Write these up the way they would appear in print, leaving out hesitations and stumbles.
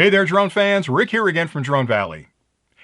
Hey there drone fans, Rick here again from Drone Valley.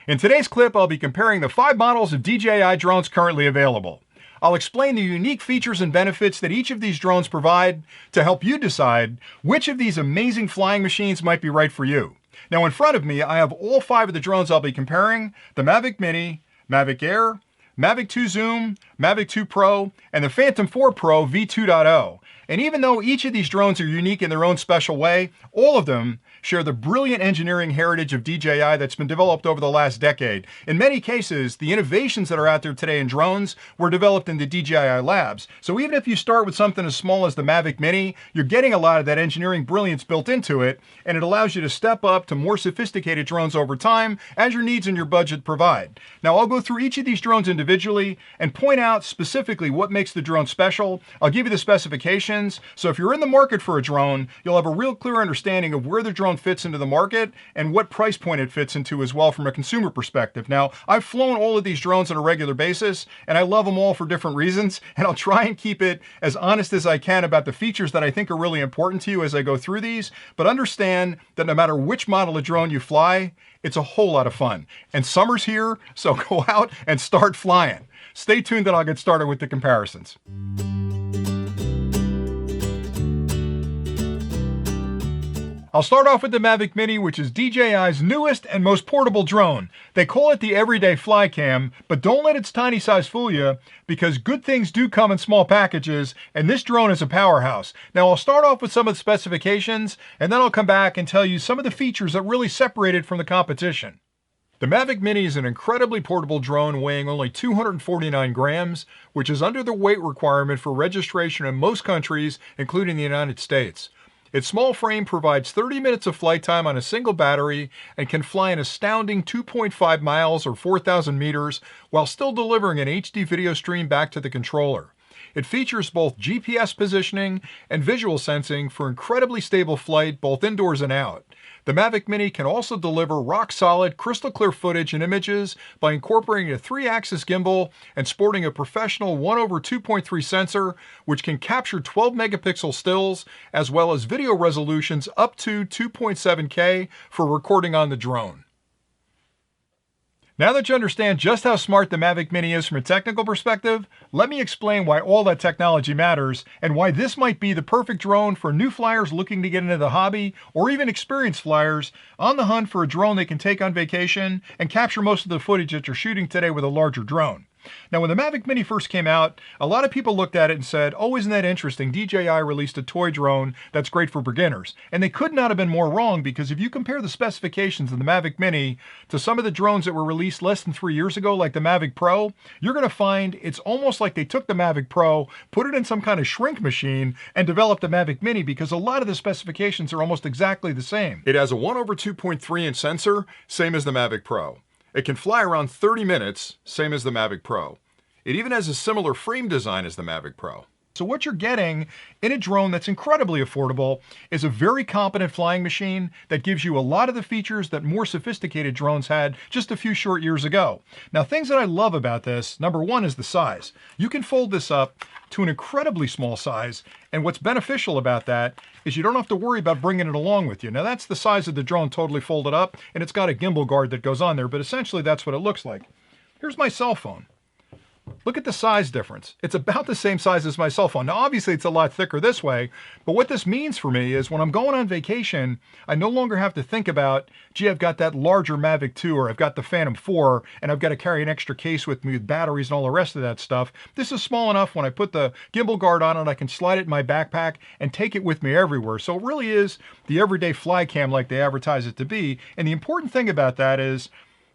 In today's clip, I'll be comparing the 5 models of DJI drones currently available. I'll explain the unique features and benefits that each of these drones provide to help you decide which of these amazing flying machines might be right for you. Now in front of me, I have all 5 of the drones I'll be comparing: the Mavic Mini, Mavic Air, Mavic 2 Zoom, Mavic 2 Pro, and the Phantom 4 Pro V2.0. And even though each of these drones are unique in their own special way, all of them share the brilliant engineering heritage of DJI that's been developed over the last decade. In many cases, the innovations that are out there today in drones were developed in the DJI labs. So even if you start with something as small as the Mavic Mini, you're getting a lot of that engineering brilliance built into it, and it allows you to step up to more sophisticated drones over time as your needs and your budget provide. Now I'll go through each of these drones individually and point out specifically what makes the drone special. I'll give you the specifications, so if you're in the market for a drone, you'll have a real clear understanding of where the drone fits into the market and what price point it fits into as well from a consumer perspective. Now, I've flown all of these drones on a regular basis, and I love them all for different reasons, and I'll try and keep it as honest as I can about the features that I think are really important to you as I go through these, but understand that no matter which model of drone you fly, it's a whole lot of fun. And summer's here, so go out and start flying. Stay tuned and I'll get started with the comparisons. I'll start off with the Mavic Mini, which is DJI's newest and most portable drone. They call it the everyday fly cam, but don't let its tiny size fool you, because good things do come in small packages, and this drone is a powerhouse. Now I'll start off with some of the specifications, and then I'll come back and tell you some of the features that really separate it from the competition. The Mavic Mini is an incredibly portable drone weighing only 249 grams, which is under the weight requirement for registration in most countries, including the United States. Its small frame provides 30 minutes of flight time on a single battery and can fly an astounding 2.5 miles or 4,000 meters while still delivering an HD video stream back to the controller. It features both GPS positioning and visual sensing for incredibly stable flight both indoors and out. The Mavic Mini can also deliver rock-solid, crystal-clear footage and images by incorporating a 3-axis gimbal and sporting a professional 1/2.3 sensor, which can capture 12-megapixel stills, as well as video resolutions up to 2.7K for recording on the drone. Now that you understand just how smart the Mavic Mini is from a technical perspective, let me explain why all that technology matters and why this might be the perfect drone for new flyers looking to get into the hobby, or even experienced flyers on the hunt for a drone they can take on vacation and capture most of the footage that you're shooting today with a larger drone. Now, when the Mavic Mini first came out, a lot of people looked at it and said, "Oh, isn't that interesting? DJI released a toy drone that's great for beginners." And they could not have been more wrong, because if you compare the specifications of the Mavic Mini to some of the drones that were released less than 3 years ago, like the Mavic Pro, you're going to find it's almost like they took the Mavic Pro, put it in some kind of shrink machine, and developed the Mavic Mini, because a lot of the specifications are almost exactly the same. It has a 1/2.3 inch sensor, same as the Mavic Pro. It can fly around 30 minutes, same as the Mavic Pro. It even has a similar frame design as the Mavic Pro. So what you're getting in a drone that's incredibly affordable is a very competent flying machine that gives you a lot of the features that more sophisticated drones had just a few short years ago. Now, things that I love about this, number one, is the size. You can fold this up to an incredibly small size, and what's beneficial about that is you don't have to worry about bringing it along with you. Now, that's the size of the drone totally folded up, and it's got a gimbal guard that goes on there, but essentially that's what it looks like. Here's my cell phone. Look at the size difference. It's about the same size as my cell phone. Now, obviously, it's a lot thicker this way, but what this means for me is when I'm going on vacation, I no longer have to think about, gee, I've got that larger Mavic 2, or I've got the Phantom 4, and I've got to carry an extra case with me with batteries and all the rest of that stuff. This is small enough when I put the gimbal guard on it, I can slide it in my backpack and take it with me everywhere. So it really is the everyday fly cam like they advertise it to be. And the important thing about that is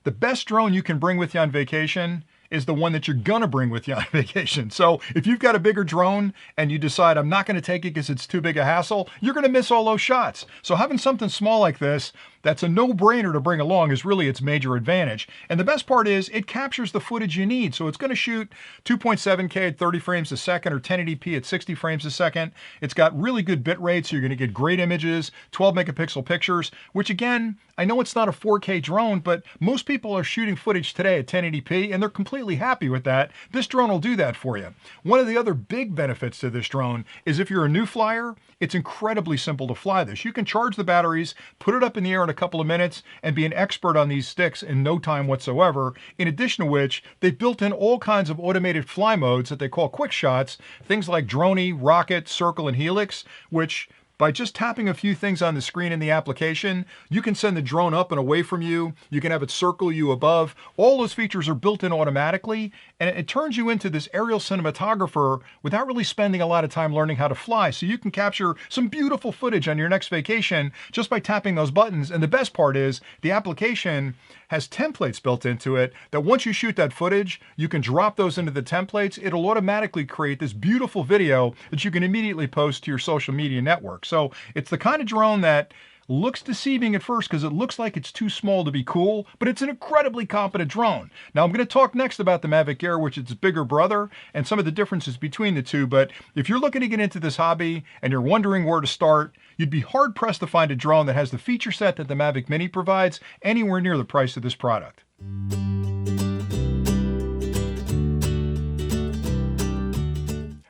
the best drone you can bring with you on vacation is the one that you're gonna bring with you on vacation. So if you've got a bigger drone and you decide I'm not gonna take it because it's too big a hassle, you're gonna miss all those shots. So having something small like this that's a no-brainer to bring along is really its major advantage. And the best part is it captures the footage you need. So it's going to shoot 2.7K at 30 frames a second or 1080p at 60 frames a second. It's got really good bit rates, so you're going to get great images, 12 megapixel pictures, which again, I know it's not a 4K drone, but most people are shooting footage today at 1080p and they're completely happy with that. This drone will do that for you. One of the other big benefits to this drone is if you're a new flyer, it's incredibly simple to fly this. You can charge the batteries, put it up in the air on a couple of minutes and be an expert on these sticks in no time whatsoever. In addition to which, they've built in all kinds of automated fly modes that they call quick shots, things like droney, rocket, circle, and helix, which by just tapping a few things on the screen in the application, you can send the drone up and away from you. You can have it circle you above. All those features are built in automatically, and it turns you into this aerial cinematographer without really spending a lot of time learning how to fly. So you can capture some beautiful footage on your next vacation just by tapping those buttons. And the best part is the application has templates built into it that once you shoot that footage, you can drop those into the templates. It'll automatically create this beautiful video that you can immediately post to your social media network. So it's the kind of drone that looks deceiving at first because it looks like it's too small to be cool, but it's an incredibly competent drone. Now I'm going to talk next about the Mavic Air, which is its bigger brother, and some of the differences between the two. But if you're looking to get into this hobby and you're wondering where to start, you'd be hard pressed to find a drone that has the feature set that the Mavic Mini provides anywhere near the price of this product.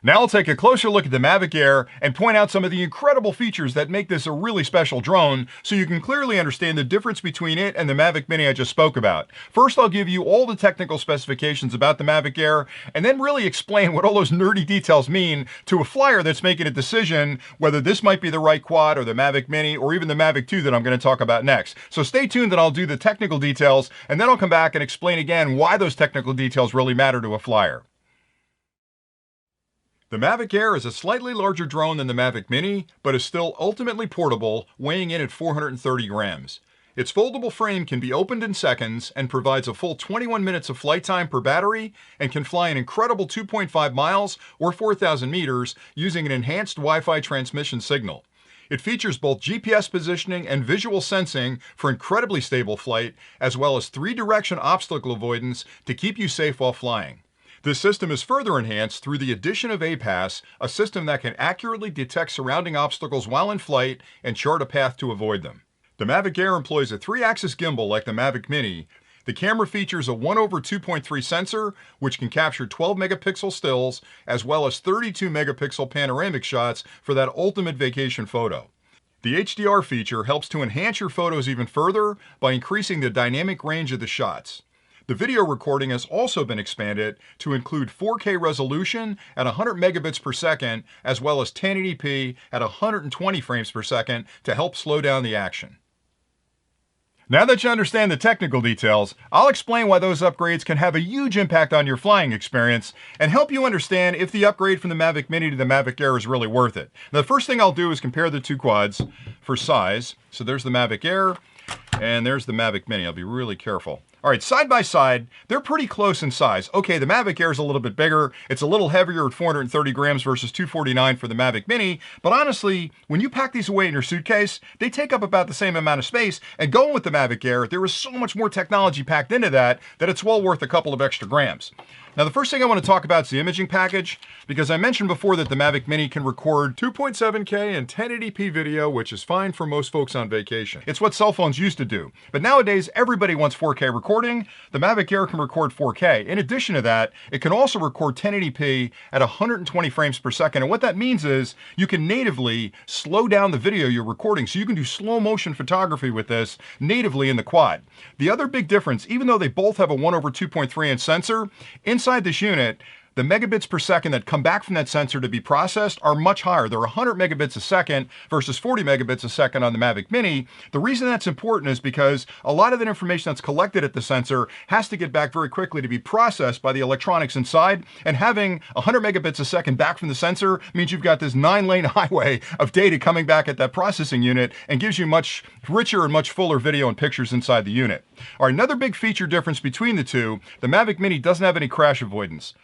Now I'll take a closer look at the Mavic Air and point out some of the incredible features that make this a really special drone so you can clearly understand the difference between it and the Mavic Mini I just spoke about. First, I'll give you all the technical specifications about the Mavic Air and then really explain what all those nerdy details mean to a flyer that's making a decision whether this might be the right quad or the Mavic Mini or even the Mavic 2 that I'm going to talk about next. So stay tuned and I'll do the technical details and then I'll come back and explain again why those technical details really matter to a flyer. The Mavic Air is a slightly larger drone than the Mavic Mini, but is still ultimately portable, weighing in at 430 grams. Its foldable frame can be opened in seconds and provides a full 21 minutes of flight time per battery and can fly an incredible 2.5 miles or 4,000 meters using an enhanced Wi-Fi transmission signal. It features both GPS positioning and visual sensing for incredibly stable flight, as well as 3-direction obstacle avoidance to keep you safe while flying. This system is further enhanced through the addition of APAS, a system that can accurately detect surrounding obstacles while in flight and chart a path to avoid them. The Mavic Air employs a 3-axis gimbal like the Mavic Mini. The camera features a 1/2.3 sensor, which can capture 12 megapixel stills, as well as 32 megapixel panoramic shots for that ultimate vacation photo. The HDR feature helps to enhance your photos even further by increasing the dynamic range of the shots. The video recording has also been expanded to include 4K resolution at 100 megabits per second, as well as 1080p at 120 frames per second to help slow down the action. Now that you understand the technical details, I'll explain why those upgrades can have a huge impact on your flying experience and help you understand if the upgrade from the Mavic Mini to the Mavic Air is really worth it. Now, the first thing I'll do is compare the two quads for size. So there's the Mavic Air and there's the Mavic Mini. I'll be really careful. All right, side by side, they're pretty close in size. Okay, the Mavic Air is a little bit bigger. It's a little heavier at 430 grams versus 249 for the Mavic Mini. But honestly, when you pack these away in your suitcase, they take up about the same amount of space. And going with the Mavic Air, there is so much more technology packed into that it's well worth a couple of extra grams. Now, the first thing I want to talk about is the imaging package, because I mentioned before that the Mavic Mini can record 2.7K and 1080p video, which is fine for most folks on vacation. It's what cell phones used to do. But nowadays, everybody wants 4K recording. The Mavic Air can record 4K. In addition to that, it can also record 1080p at 120 frames per second. And what that means is you can natively slow down the video you're recording. So you can do slow motion photography with this natively in the quad. The other big difference, even though they both have a 1/2.3 inch sensor, inside this unit, the megabits per second that come back from that sensor to be processed are much higher. They're 100 megabits a second versus 40 megabits a second on the Mavic Mini. The reason that's important is because a lot of that information that's collected at the sensor has to get back very quickly to be processed by the electronics inside. And having 100 megabits a second back from the sensor means you've got this 9-lane highway of data coming back at that processing unit and gives you much richer and much fuller video and pictures inside the unit. All right, another big feature difference between the two, the Mavic Mini doesn't have any crash avoidance.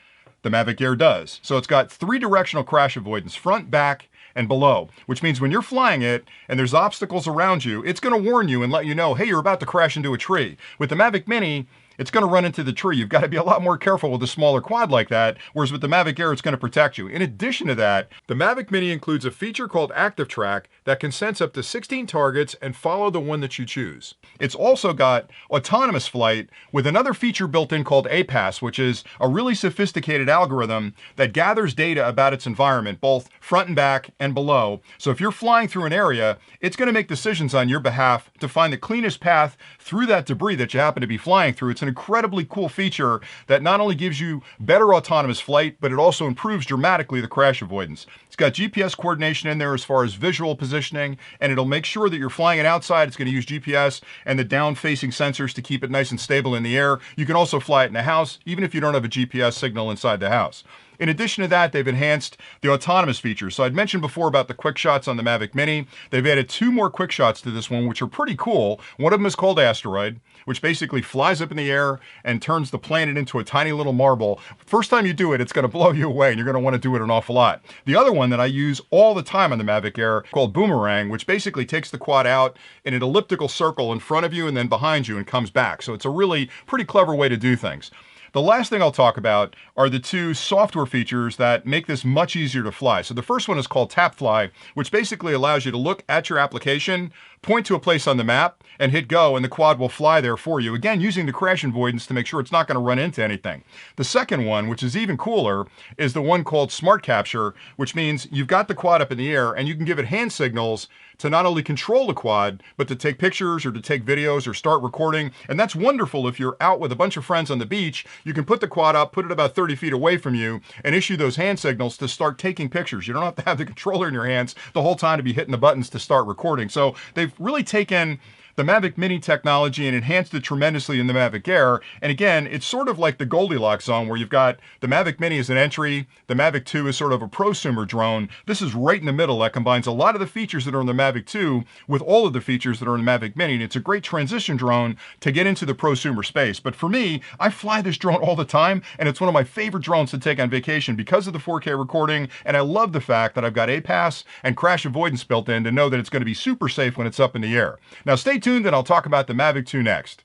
The Mavic Air does. So it's got 3-directional crash avoidance, front, back, and below, which means when you're flying it and there's obstacles around you, it's going to warn you and let you know, hey, you're about to crash into a tree. With the Mavic Mini, it's going to run into the tree. You've got to be a lot more careful with a smaller quad like that, whereas with the Mavic Air, it's going to protect you. In addition to that, the Mavic Mini includes a feature called Active Track that can sense up to 16 targets and follow the one that you choose. It's also got autonomous flight with another feature built in called APAS, which is a really sophisticated algorithm that gathers data about its environment, both front and back and below. So if you're flying through an area, it's going to make decisions on your behalf to find the cleanest path through that debris that you happen to be flying through. It's an incredibly cool feature that not only gives you better autonomous flight, but it also improves dramatically the crash avoidance. It's got GPS coordination in there as far as visual positioning, and it'll make sure that you're flying it outside. It's going to use GPS and the down-facing sensors to keep it nice and stable in the air. You can also fly it in a house, even if you don't have a GPS signal inside the house. In addition to that, they've enhanced the autonomous features. So I'd mentioned before about the quick shots on the Mavic Mini. They've added 2 more quick shots to this one, which are pretty cool. One of them is called Asteroid, which basically flies up in the air and turns the planet into a tiny little marble. First time you do it, it's going to blow you away, and you're going to want to do it an awful lot. The other one that I use all the time on the Mavic Air called Boomerang, which basically takes the quad out in an elliptical circle in front of you and then behind you and comes back. So it's a really pretty clever way to do things. The last thing I'll talk about are the 2 software features that make this much easier to fly. So the first one is called Tap Fly, which basically allows you to look at your application, point to a place on the map, and hit go, and the quad will fly there for you. Again, using the crash avoidance to make sure it's not going to run into anything. The second one, which is even cooler, is the one called Smart Capture, which means you've got the quad up in the air and you can give it hand signals to not only control the quad, but to take pictures or to take videos or start recording. And that's wonderful if you're out with a bunch of friends on the beach. You can put the quad up, put it about 30 feet away from you, and issue those hand signals to start taking pictures. You don't have to have the controller in your hands the whole time to be hitting the buttons to start recording. So they've really taken the Mavic Mini technology and enhanced it tremendously in the Mavic Air. And again, it's sort of like the Goldilocks zone where you've got the Mavic Mini as an entry, the Mavic 2 is sort of a prosumer drone. This is right in the middle that combines a lot of the features that are in the Mavic 2 with all of the features that are in the Mavic Mini. And it's a great transition drone to get into the prosumer space. But for me, I fly this drone all the time, and it's one of my favorite drones to take on vacation because of the 4K recording. And I love the fact that I've got APAS and crash avoidance built in to know that it's going to be super safe when it's up in the air. Now stay tuned, and I'll talk about the Mavic 2 next.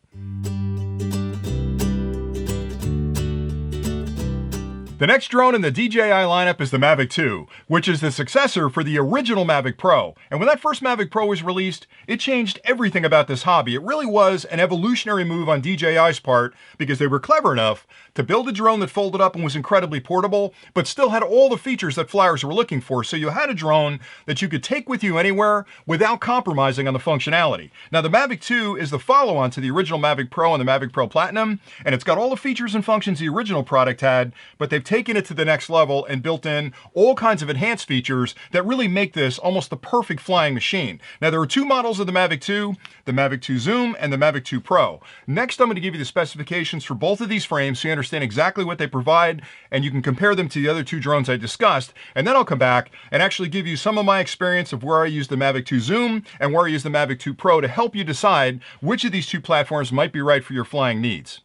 The next drone in the DJI lineup is the Mavic 2, which is the successor for the original Mavic Pro. And when that first Mavic Pro was released, it changed everything about this hobby. It really was an evolutionary move on DJI's part because they were clever enough to build a drone that folded up and was incredibly portable, but still had all the features that flyers were looking for. So you had a drone that you could take with you anywhere without compromising on the functionality. Now the Mavic 2 is the follow-on to the original Mavic Pro and the Mavic Pro Platinum, and it's got all the features and functions the original product had, but they've taken it to the next level and built in all kinds of enhanced features that really make this almost the perfect flying machine. Now there are 2 models of the Mavic 2, the Mavic 2 Zoom and the Mavic 2 Pro. Next I'm going to give you the specifications for both of these frames so you understand exactly what they provide, and you can compare them to the other 2 drones I discussed, and then I'll come back and actually give you some of my experience of where I use the Mavic 2 Zoom and where I use the Mavic 2 Pro to help you decide which of these 2 platforms might be right for your flying needs.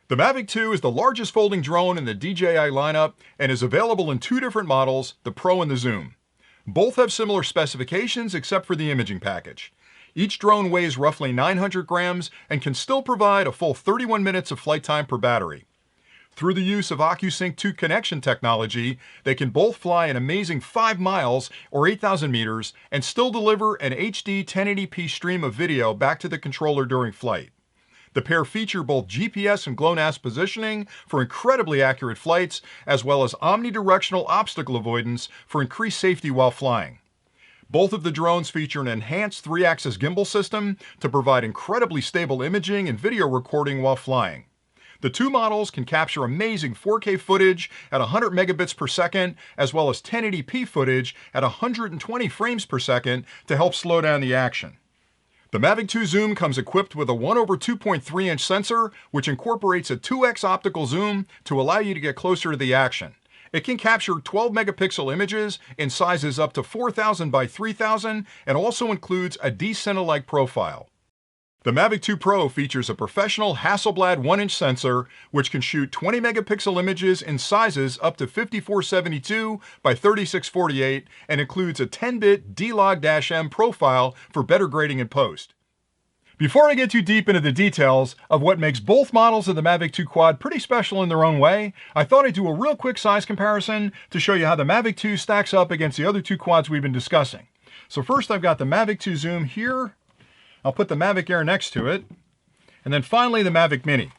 The Mavic 2 is the largest folding drone in the DJI lineup and is available in 2 different models, the Pro and the Zoom. Both have similar specifications except for the imaging package. Each drone weighs roughly 900 grams and can still provide a full 31 minutes of flight time per battery. Through the use of OcuSync 2 connection technology, they can both fly an amazing 5 miles or 8,000 meters and still deliver an HD 1080p stream of video back to the controller during flight. The pair feature both GPS and GLONASS positioning for incredibly accurate flights, as well as omnidirectional obstacle avoidance for increased safety while flying. Both of the drones feature an enhanced 3-axis gimbal system to provide incredibly stable imaging and video recording while flying. The 2 models can capture amazing 4K footage at 100 megabits per second, as well as 1080p footage at 120 frames per second to help slow down the action. The Mavic 2 Zoom comes equipped with a 1/2.3-inch sensor, which incorporates a 2x optical zoom to allow you to get closer to the action. It can capture 12 megapixel images in sizes up to 4000 by 3000 and also includes a D-Cine-like profile. The Mavic 2 Pro features a professional Hasselblad 1-inch sensor, which can shoot 20 megapixel images in sizes up to 5472 by 3648 and includes a 10-bit D-Log-M profile for better grading in post. Before I get too deep into the details of what makes both models of the Mavic 2 Quad pretty special in their own way, I thought I'd do a real quick size comparison to show you how the Mavic 2 stacks up against the other two quads we've been discussing. So first I've got the Mavic 2 Zoom here. I'll put the Mavic Air next to it. And then finally the Mavic Mini.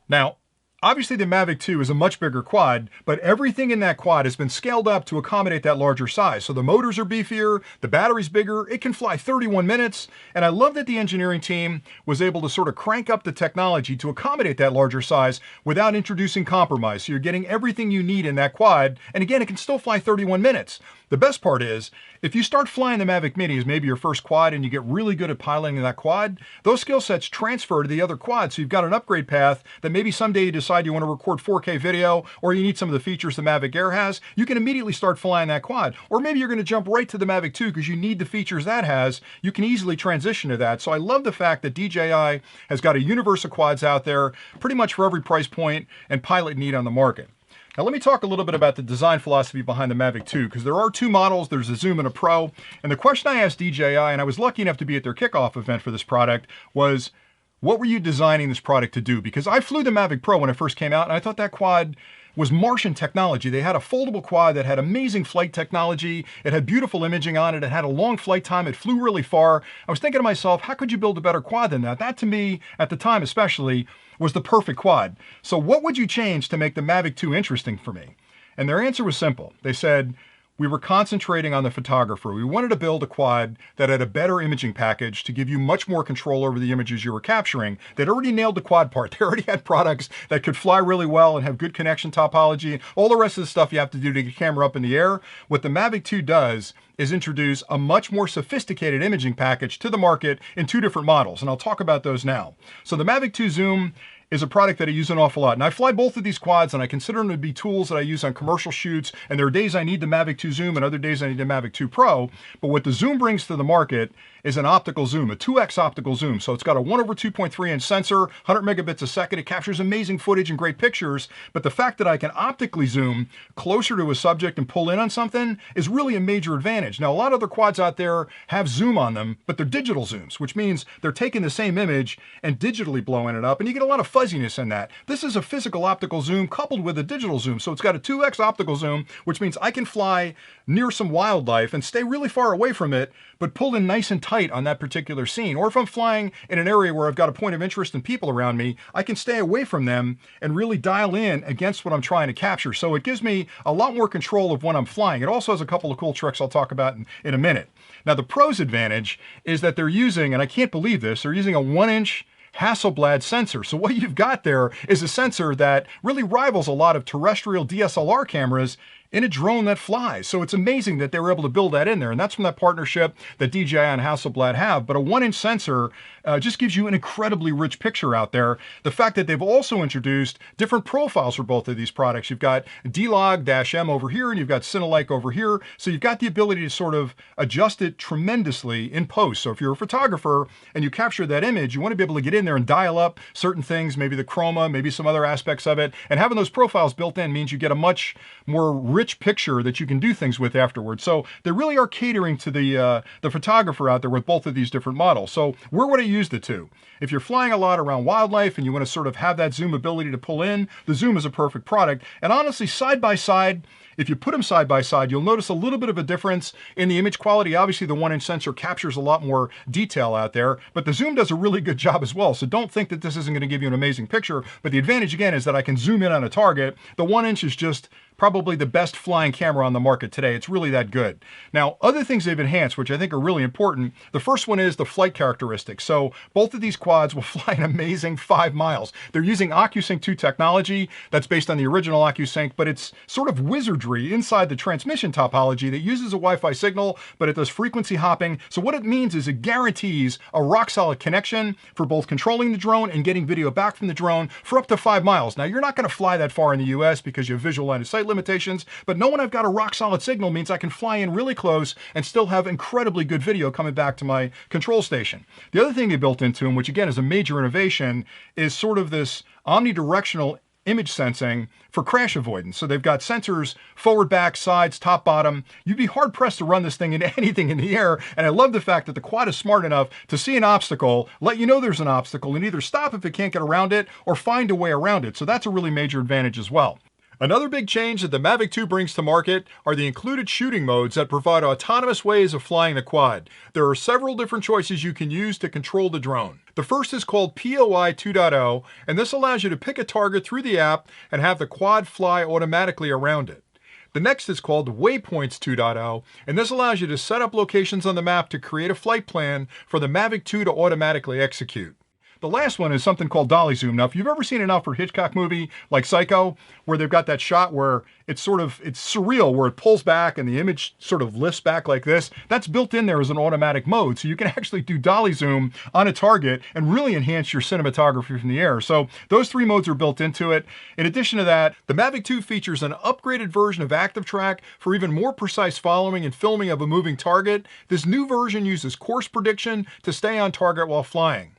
Now, obviously the Mavic 2 is a much bigger quad, but everything in that quad has been scaled up to accommodate that larger size. So the motors are beefier, the battery's bigger, it can fly 31 minutes, and I love that the engineering team was able to sort of crank up the technology to accommodate that larger size without introducing compromise. So you're getting everything you need in that quad, and again, it can still fly 31 minutes. The best part is, if you start flying the Mavic Mini as maybe your first quad and you get really good at piloting that quad, those skill sets transfer to the other quads. So you've got an upgrade path that maybe someday you decide you want to record 4K video, or you need some of the features the Mavic Air has, you can immediately start flying that quad. Or maybe you're going to jump right to the Mavic 2 because you need the features that has. You can easily transition to that. So I love the fact that DJI has got a universe of quads out there, pretty much for every price point and pilot need on the market. Now let me talk a little bit about the design philosophy behind the Mavic 2, because there are two models, there's a Zoom and a Pro, and the question I asked DJI, and I was lucky enough to be at their kickoff event for this product, was what were you designing this product to do? Because I flew the Mavic Pro when it first came out, and I thought that quad was Martian technology. They had a foldable quad that had amazing flight technology, it had beautiful imaging on it, it had a long flight time, it flew really far. I was thinking to myself, how could you build a better quad than that? That to me, at the time especially, was the perfect quad. So what would you change to make the Mavic 2 interesting for me? And their answer was simple. They said, we were concentrating on the photographer. We wanted to build a quad that had a better imaging package to give you much more control over the images you were capturing. They'd already nailed the quad part. They already had products that could fly really well and have good connection topology, all the rest of the stuff you have to do to get the camera up in the air. What the Mavic 2 does is introduce a much more sophisticated imaging package to the market in two different models, and I'll talk about those now. So the Mavic 2 Zoom is a product that I use an awful lot. And I fly both of these quads and I consider them to be tools that I use on commercial shoots. And there are days I need the Mavic 2 Zoom and other days I need the Mavic 2 Pro. But what the Zoom brings to the market is an optical zoom, a 2x optical zoom. So it's got a 1/2.3 inch sensor, 100 megabits a second. It captures amazing footage and great pictures. But the fact that I can optically zoom closer to a subject and pull in on something is really a major advantage. Now, a lot of other quads out there have zoom on them, but they're digital zooms, which means they're taking the same image and digitally blowing it up. And you get a lot of fuzziness in that. This is a physical optical zoom coupled with a digital zoom. So it's got a 2x optical zoom, which means I can fly near some wildlife and stay really far away from it, but pull in nice and tight on that particular scene. Or if I'm flying in an area where I've got a point of interest and people around me, I can stay away from them and really dial in against what I'm trying to capture. So it gives me a lot more control of when I'm flying. It also has a couple of cool tricks I'll talk about in a minute. Now the Pro's advantage is that they're using, and I can't believe this, they're using a 1-inch Hasselblad sensor. So what you've got there is a sensor that really rivals a lot of terrestrial DSLR cameras in a drone that flies. So it's amazing that they were able to build that in there. And that's from that partnership that DJI and Hasselblad have. But a 1-inch sensor just gives you an incredibly rich picture out there. The fact that they've also introduced different profiles for both of these products. You've got D-Log-M over here, and you've got Cinelike over here. So you've got the ability to sort of adjust it tremendously in post. So if you're a photographer and you capture that image, you want to be able to get in there and dial up certain things, maybe the chroma, maybe some other aspects of it. And having those profiles built in means you get a much more rich picture that you can do things with afterwards. So they really are catering to the photographer out there with both of these different models. So where would I use the two? If you're flying a lot around wildlife and you want to sort of have that zoom ability to pull in, the Zoom is a perfect product. And honestly, side by side, if you put them side by side, you'll notice a little bit of a difference in the image quality. Obviously, the 1-inch sensor captures a lot more detail out there, but the Zoom does a really good job as well. So don't think that this isn't going to give you an amazing picture, but the advantage again is that I can zoom in on a target. The 1-inch is just probably the best flying camera on the market today. It's really that good. Now, other things they've enhanced, which I think are really important, the first one is the flight characteristics. So both of these quads will fly an amazing 5 miles. They're using OcuSync 2 technology that's based on the original OcuSync, but it's sort of wizardry inside the transmission topology that uses a Wi-Fi signal, but it does frequency hopping. So what it means is it guarantees a rock-solid connection for both controlling the drone and getting video back from the drone for up to 5 miles. Now, you're not going to fly that far in the US because you have visual line of sight limitations, but knowing I've got a rock-solid signal means I can fly in really close and still have incredibly good video coming back to my control station. The other thing they built into them, which again is a major innovation, is sort of this omnidirectional image sensing for crash avoidance. So they've got sensors forward, back, sides, top, bottom. You'd be hard pressed to run this thing into anything in the air. And I love the fact that the quad is smart enough to see an obstacle, let you know there's an obstacle, and either stop if it can't get around it or find a way around it. So that's a really major advantage as well. Another big change that the Mavic 2 brings to market are the included shooting modes that provide autonomous ways of flying the quad. There are several different choices you can use to control the drone. The first is called POI 2.0, and this allows you to pick a target through the app and have the quad fly automatically around it. The next is called Waypoints 2.0, and this allows you to set up locations on the map to create a flight plan for the Mavic 2 to automatically execute. The last one is something called dolly zoom. Now, if you've ever seen an Alfred Hitchcock movie like Psycho, where they've got that shot where it's surreal, where it pulls back and the image sort of lifts back like this, that's built in there as an automatic mode. So you can actually do dolly zoom on a target and really enhance your cinematography from the air. So those three modes are built into it. In addition to that, the Mavic 2 features an upgraded version of Active Track for even more precise following and filming of a moving target. This new version uses course prediction to stay on target while flying.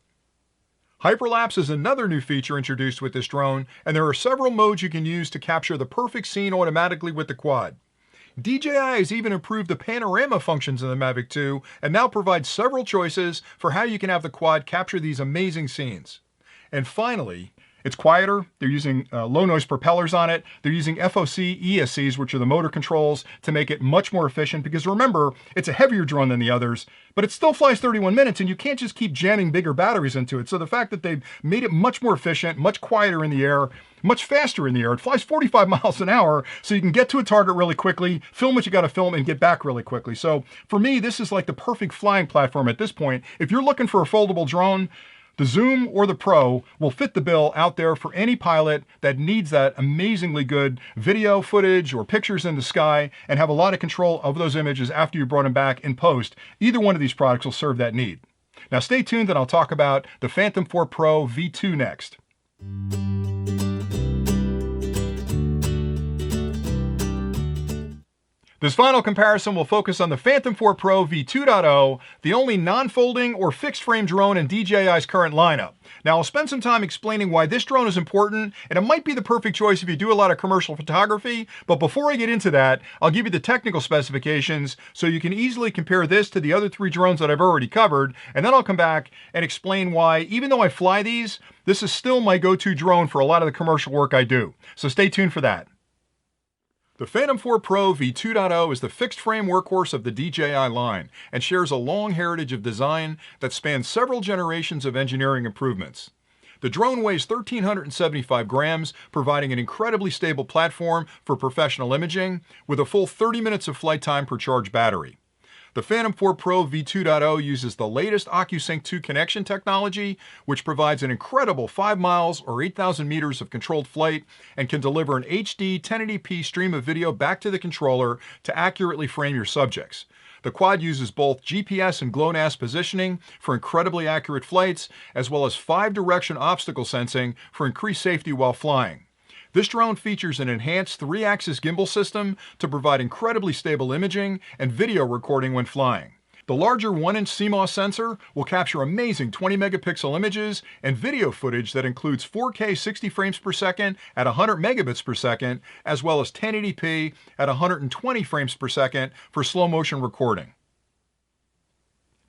Hyperlapse is another new feature introduced with this drone, and there are several modes you can use to capture the perfect scene automatically with the quad. DJI has even improved the panorama functions in the Mavic 2 and now provides several choices for how you can have the quad capture these amazing scenes. And finally, it's quieter. They're using low noise propellers on it. They're using FOC ESCs, which are the motor controls, to make it much more efficient, because remember, it's a heavier drone than the others, but it still flies 31 minutes and you can't just keep jamming bigger batteries into it. So the fact that they've made it much more efficient, much quieter in the air, much faster in the air. It flies 45 miles an hour, so you can get to a target really quickly, film what you got to film, and get back really quickly. So for me, this is like the perfect flying platform at this point. If you're looking for a foldable drone, the Zoom or the Pro will fit the bill out there for any pilot that needs that amazingly good video footage or pictures in the sky and have a lot of control of those images after you brought them back in post. Either one of these products will serve that need. Now stay tuned and I'll talk about the Phantom 4 Pro V2 next. This final comparison will focus on the Phantom 4 Pro V2.0, the only non-folding or fixed-frame drone in DJI's current lineup. Now, I'll spend some time explaining why this drone is important, and it might be the perfect choice if you do a lot of commercial photography, but before I get into that, I'll give you the technical specifications so you can easily compare this to the other three drones that I've already covered, and then I'll come back and explain why, even though I fly these, this is still my go-to drone for a lot of the commercial work I do. So stay tuned for that. The Phantom 4 Pro V2.0 is the fixed-frame workhorse of the DJI line and shares a long heritage of design that spans several generations of engineering improvements. The drone weighs 1,375 grams, providing an incredibly stable platform for professional imaging with a full 30 minutes of flight time per charged battery. The Phantom 4 Pro V2.0 uses the latest OcuSync 2 connection technology, which provides an incredible 5 miles or 8,000 meters of controlled flight and can deliver an HD 1080p stream of video back to the controller to accurately frame your subjects. The quad uses both GPS and GLONASS positioning for incredibly accurate flights, as well as 5-direction obstacle sensing for increased safety while flying. This drone features an enhanced 3-axis gimbal system to provide incredibly stable imaging and video recording when flying. The larger 1-inch CMOS sensor will capture amazing 20-megapixel images and video footage that includes 4K 60 frames per second at 100 megabits per second, as well as 1080p at 120 frames per second for slow motion recording.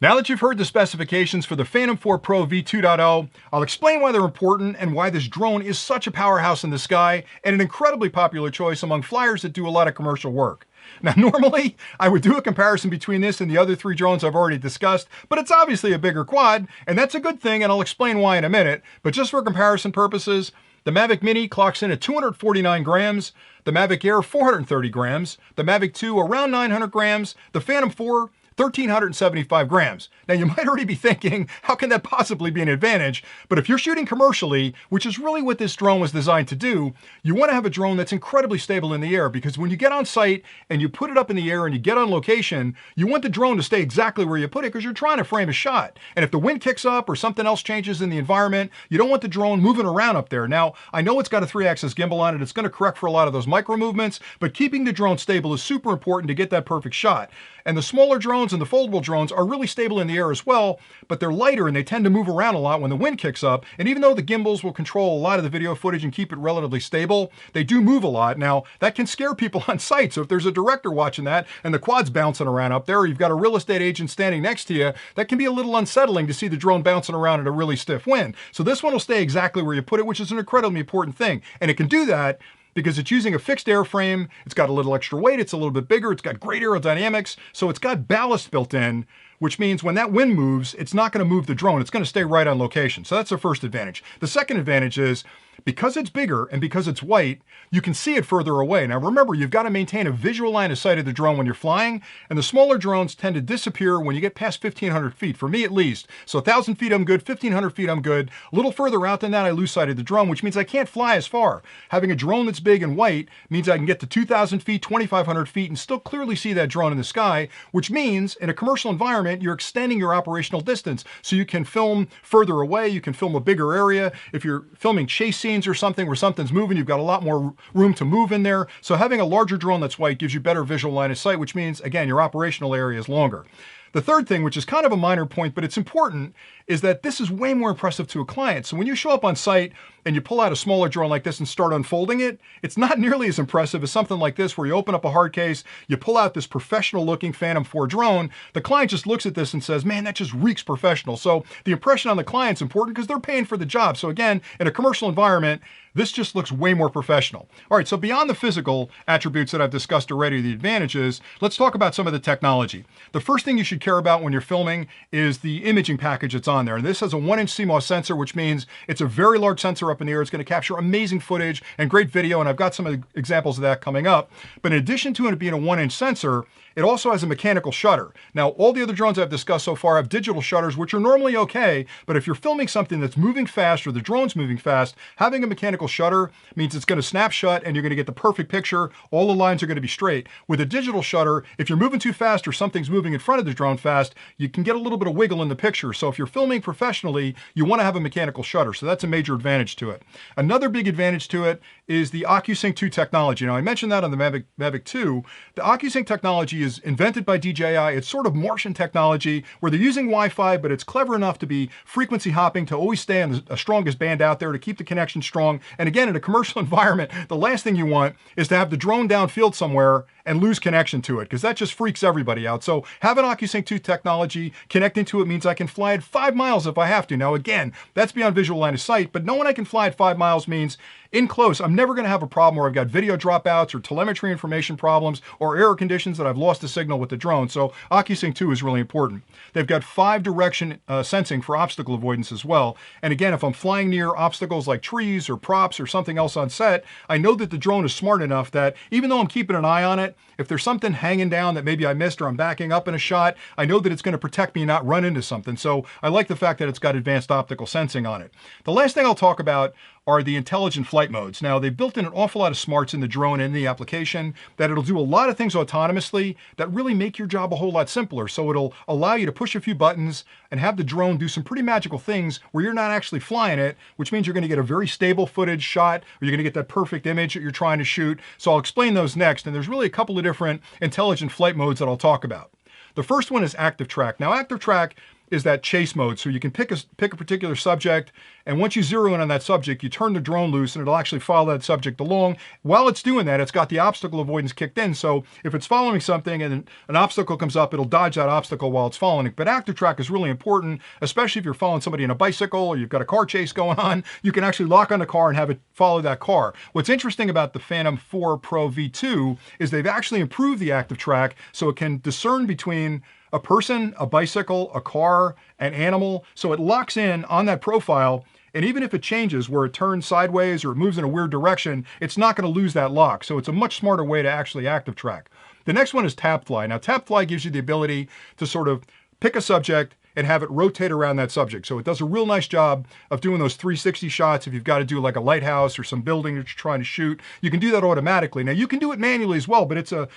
Now that you've heard the specifications for the Phantom 4 Pro V2.0, I'll explain why they're important and why this drone is such a powerhouse in the sky and an incredibly popular choice among flyers that do a lot of commercial work. Now, normally, I would do a comparison between this and the other three drones I've already discussed, but it's obviously a bigger quad, and that's a good thing, and I'll explain why in a minute. But just for comparison purposes, the Mavic Mini clocks in at 249 grams, the Mavic Air 430 grams, the Mavic 2 around 900 grams, the Phantom 4 1,375 grams. Now you might already be thinking, how can that possibly be an advantage? But if you're shooting commercially, which is really what this drone was designed to do, you want to have a drone that's incredibly stable in the air, because when you get on site and you put it up in the air and you get on location, you want the drone to stay exactly where you put it because you're trying to frame a shot. And if the wind kicks up or something else changes in the environment, you don't want the drone moving around up there. Now, I know it's got a 3-axis gimbal on it. It's going to correct for a lot of those micro movements, but keeping the drone stable is super important to get that perfect shot. And the smaller drones drones and the foldable drones are really stable in the air as well, but they're lighter and they tend to move around a lot when the wind kicks up. And even though the gimbals will control a lot of the video footage and keep it relatively stable, they do move a lot. Now, that can scare people on site. So if there's a director watching that and the quad's bouncing around up there, or you've got a real estate agent standing next to you, that can be a little unsettling to see the drone bouncing around in a really stiff wind. So this one will stay exactly where you put it, which is an incredibly important thing. And it can do that because it's using a fixed airframe, it's got a little extra weight, it's a little bit bigger, it's got great aerodynamics, so it's got ballast built in, which means when that wind moves, it's not going to move the drone, it's going to stay right on location. So that's the first advantage. The second advantage is, because it's bigger and because it's white, you can see it further away. Now remember, you've got to maintain a visual line of sight of the drone when you're flying, and the smaller drones tend to disappear when you get past 1,500 feet, for me at least. So 1,000 feet I'm good, 1,500 feet I'm good. A little further out than that, I lose sight of the drone, which means I can't fly as far. Having a drone that's big and white means I can get to 2,000 feet, 2,500 feet, and still clearly see that drone in the sky, which means in a commercial environment, you're extending your operational distance. So you can film further away, you can film a bigger area. If you're filming chase scenes or something where something's moving, you've got a lot more room to move in there. So having a larger drone that's white gives you better visual line of sight, which means, again, your operational area is longer. The third thing, which is kind of a minor point, but it's important, is that this is way more impressive to a client. So when you show up on site and you pull out a smaller drone like this and start unfolding it, it's not nearly as impressive as something like this where you open up a hard case, you pull out this professional looking Phantom 4 drone, the client just looks at this and says, man, that just reeks professional. So the impression on the client's important because they're paying for the job. So again, in a commercial environment, this just looks way more professional. All right, so beyond the physical attributes that I've discussed already, the advantages, let's talk about some of the technology. The first thing you should care about when you're filming is the imaging package that's on there. And this has a 1-inch CMOS sensor, which means it's a very large sensor up in the air. It's going to capture amazing footage and great video, and I've got some of the examples of that coming up. But in addition to it being a 1-inch sensor, it also has a mechanical shutter. Now, all the other drones I've discussed so far have digital shutters, which are normally okay, but if you're filming something that's moving fast or the drone's moving fast, having a mechanical shutter means it's going to snap shut and you're going to get the perfect picture. All the lines are going to be straight. With a digital shutter, if you're moving too fast or something's moving in front of the drone fast, you can get a little bit of wiggle in the picture. So if you're filming professionally, you want to have a mechanical shutter. So that's a major advantage to it. Another big advantage to it is the OcuSync 2 technology. Now, I mentioned that on the Mavic 2. The OcuSync technology is invented by DJI. It's sort of Martian technology where they're using Wi-Fi, but it's clever enough to be frequency hopping to always stay on the strongest band out there to keep the connection strong. And again, in a commercial environment, the last thing you want is to have the drone downfield somewhere and lose connection to it, because that just freaks everybody out. So having OcuSync 2 technology, connecting to it means I can fly at 5 miles if I have to. Now again, that's beyond visual line of sight, but knowing I can fly at 5 miles means in close, I'm never going to have a problem where I've got video dropouts or telemetry information problems or error conditions that I've lost a signal with the drone. So OcuSync 2 is really important. They've got 5-direction sensing for obstacle avoidance as well. And again, if I'm flying near obstacles like trees or props or something else on set, I know that the drone is smart enough that even though I'm keeping an eye on it, if there's something hanging down that maybe I missed or I'm backing up in a shot, I know that it's going to protect me and not run into something. So I like the fact that it's got advanced optical sensing on it. The last thing I'll talk about are the intelligent flight modes. Now, they've built in an awful lot of smarts in the drone and in the application that it'll do a lot of things autonomously that really make your job a whole lot simpler. So it'll allow you to push a few buttons and have the drone do some pretty magical things where you're not actually flying it, which means you're going to get a very stable footage shot, or you're going to get that perfect image that you're trying to shoot. So I'll explain those next. And there's really a couple of different intelligent flight modes that I'll talk about. The first one is active track. Now, active track is that chase mode. So you can pick a particular subject, and once you zero in on that subject, you turn the drone loose and it'll actually follow that subject along. While it's doing that, it's got the obstacle avoidance kicked in. So if it's following something and an obstacle comes up, it'll dodge that obstacle while it's following it. But active track is really important, especially if you're following somebody in a bicycle or you've got a car chase going on. You can actually lock on the car and have it follow that car. What's interesting about the Phantom 4 Pro V2 is they've actually improved the active track so it can discern between a person, a bicycle, a car, an animal. So it locks in on that profile, and even if it changes where it turns sideways or it moves in a weird direction, it's not going to lose that lock. So it's a much smarter way to actually active track. The next one is tap fly. Now, tap fly gives you the ability to sort of pick a subject and have it rotate around that subject. So it does a real nice job of doing those 360 shots. If you've got to do like a lighthouse or some building that you're trying to shoot, you can do that automatically. Now you can do it manually as well, but it's a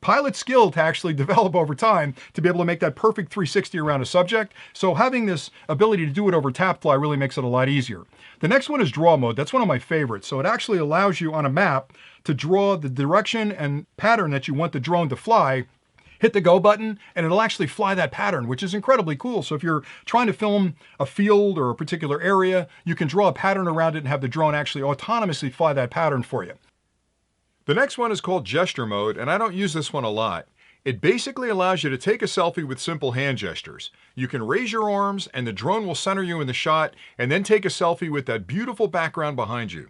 pilot skill to actually develop over time to be able to make that perfect 360 around a subject. So having this ability to do it over tap fly really makes it a lot easier. The next one is draw mode. That's one of my favorites. So it actually allows you on a map to draw the direction and pattern that you want the drone to fly. hit the go button and it'll actually fly that pattern, which is incredibly cool. So if you're trying to film a field or a particular area, you can draw a pattern around it and have the drone actually autonomously fly that pattern for you. The next one is called gesture mode, and I don't use this one a lot. It basically allows you to take a selfie with simple hand gestures. You can raise your arms and the drone will center you in the shot and then take a selfie with that beautiful background behind you.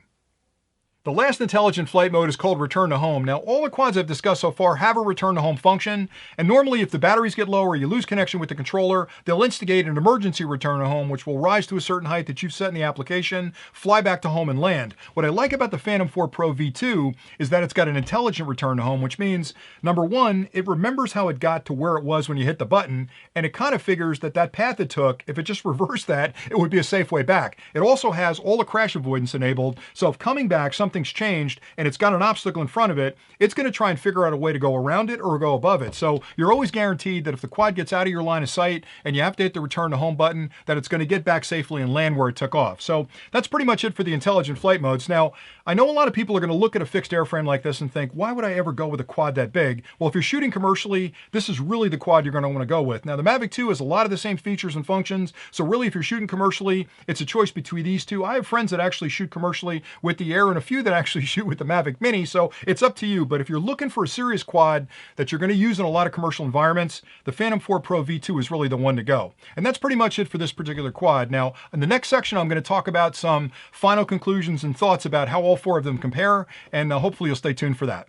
The last intelligent flight mode is called return to home. Now, all the quads I've discussed so far have a return to home function, and normally if the batteries get low or you lose connection with the controller, they'll instigate an emergency return to home, which will rise to a certain height that you've set in the application, fly back to home and land. What I like about the Phantom 4 Pro V2 is that it's got an intelligent return to home, which means, number one, it remembers how it got to where it was when you hit the button, and it kind of figures that that path it took, if it just reversed that, it would be a safe way back. It also has all the crash avoidance enabled, so if coming back, something's changed and it's got an obstacle in front of it, it's going to try and figure out a way to go around it or go above it. So you're always guaranteed that if the quad gets out of your line of sight and you have to hit the return to home button, that it's going to get back safely and land where it took off. So that's pretty much it for the intelligent flight modes. Now, I know a lot of people are going to look at a fixed airframe like this and think, why would I ever go with a quad that big? Well, if you're shooting commercially, this is really the quad you're going to want to go with. Now, the Mavic 2 has a lot of the same features and functions. So really, if you're shooting commercially, it's a choice between these two. I have friends that actually shoot commercially with the Air and a few that actually shoot with the Mavic Mini. So it's up to you. But if you're looking for a serious quad that you're going to use in a lot of commercial environments, the Phantom 4 Pro V2 is really the one to go. And that's pretty much it for this particular quad. Now, in the next section, I'm going to talk about some final conclusions and thoughts about how all four of them compare, and hopefully you'll stay tuned for that.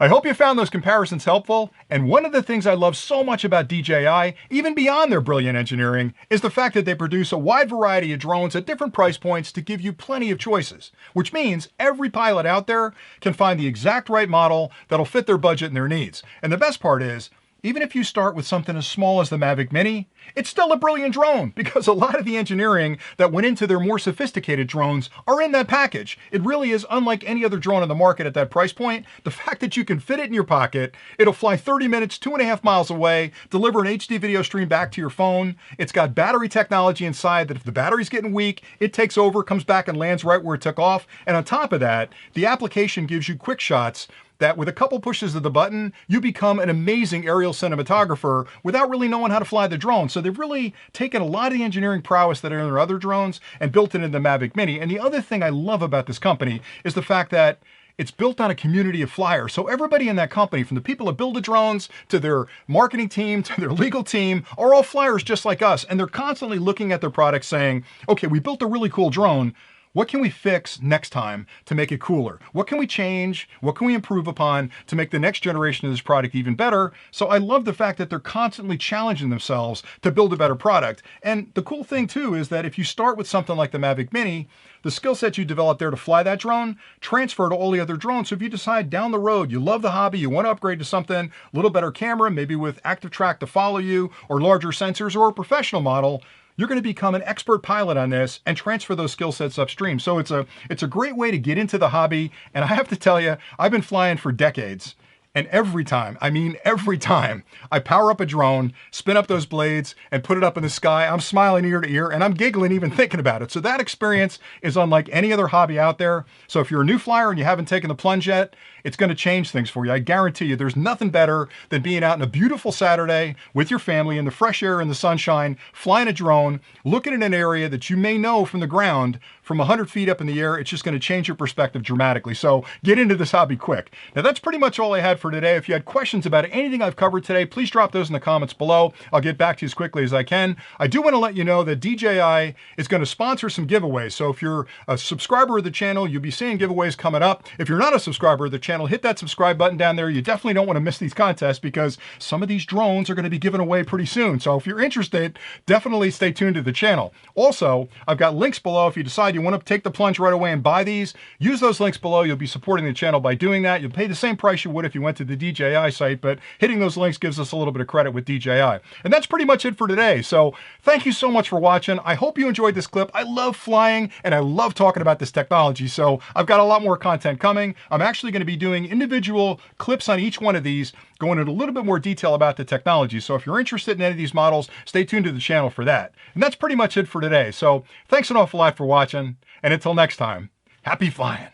I hope you found those comparisons helpful, and one of the things I love so much about DJI, even beyond their brilliant engineering, is the fact that they produce a wide variety of drones at different price points to give you plenty of choices, which means every pilot out there can find the exact right model that'll fit their budget and their needs. And the best part is, even if you start with something as small as the Mavic Mini, it's still a brilliant drone because a lot of the engineering that went into their more sophisticated drones are in that package. It really is unlike any other drone on the market at that price point. The fact that you can fit it in your pocket, it'll fly 30 minutes, 2.5 miles away, deliver an HD video stream back to your phone. It's got battery technology inside that if the battery's getting weak, it takes over, comes back and lands right where it took off. And on top of that, the application gives you quick shots that with a couple pushes of the button, you become an amazing aerial cinematographer without really knowing how to fly the drone. So they've really taken a lot of the engineering prowess that are in their other drones and built it into the Mavic Mini. And the other thing I love about this company is the fact that it's built on a community of flyers. So everybody in that company, from the people that build the drones to their marketing team, to their legal team, are all flyers just like us. And they're constantly looking at their products saying, okay, we built a really cool drone. What can we fix next time to make it cooler? What can we change? What can we improve upon to make the next generation of this product even better? So I love the fact that they're constantly challenging themselves to build a better product. And the cool thing too is that if you start with something like the Mavic Mini, the skill set you develop there to fly that drone transfer to all the other drones. So if you decide down the road, you love the hobby, you want to upgrade to something, a little better camera, maybe with active track to follow you, or larger sensors, or a professional model, you're going to become an expert pilot on this and transfer those skill sets upstream. So it's a great way to get into the hobby. And I have to tell you, I've been flying for decades. And every time, I mean every time, I power up a drone, spin up those blades, and put it up in the sky, I'm smiling ear to ear, and I'm giggling even thinking about it. So that experience is unlike any other hobby out there. So if you're a new flyer and you haven't taken the plunge yet, it's going to change things for you. I guarantee you there's nothing better than being out on a beautiful Saturday with your family in the fresh air and the sunshine, flying a drone, looking at an area that you may know from the ground, from 100 feet up in the air. It's just going to change your perspective dramatically. So get into this hobby quick. Now that's pretty much all I had for today. If you had questions about anything I've covered today, please drop those in the comments below. I'll get back to you as quickly as I can. I do want to let you know that DJI is going to sponsor some giveaways. So if you're a subscriber of the channel, you'll be seeing giveaways coming up. If you're not a subscriber of the channel, hit that subscribe button down there. You definitely don't want to miss these contests because some of these drones are going to be given away pretty soon. So if you're interested, definitely stay tuned to the channel. Also, I've got links below if you decide you want to take the plunge right away and buy these. Use those links below. You'll be supporting the channel by doing that. You'll pay the same price you would if you went to the DJI site, but hitting those links gives us a little bit of credit with DJI. And that's pretty much it for today. So thank you so much for watching. I hope you enjoyed this clip. I love flying and I love talking about this technology. So I've got a lot more content coming. I'm actually going to be doing individual clips on each one of these, going into a little bit more detail about the technology. So if you're interested in any of these models, stay tuned to the channel for that. And that's pretty much it for today. So thanks an awful lot for watching. And until next time, happy flying.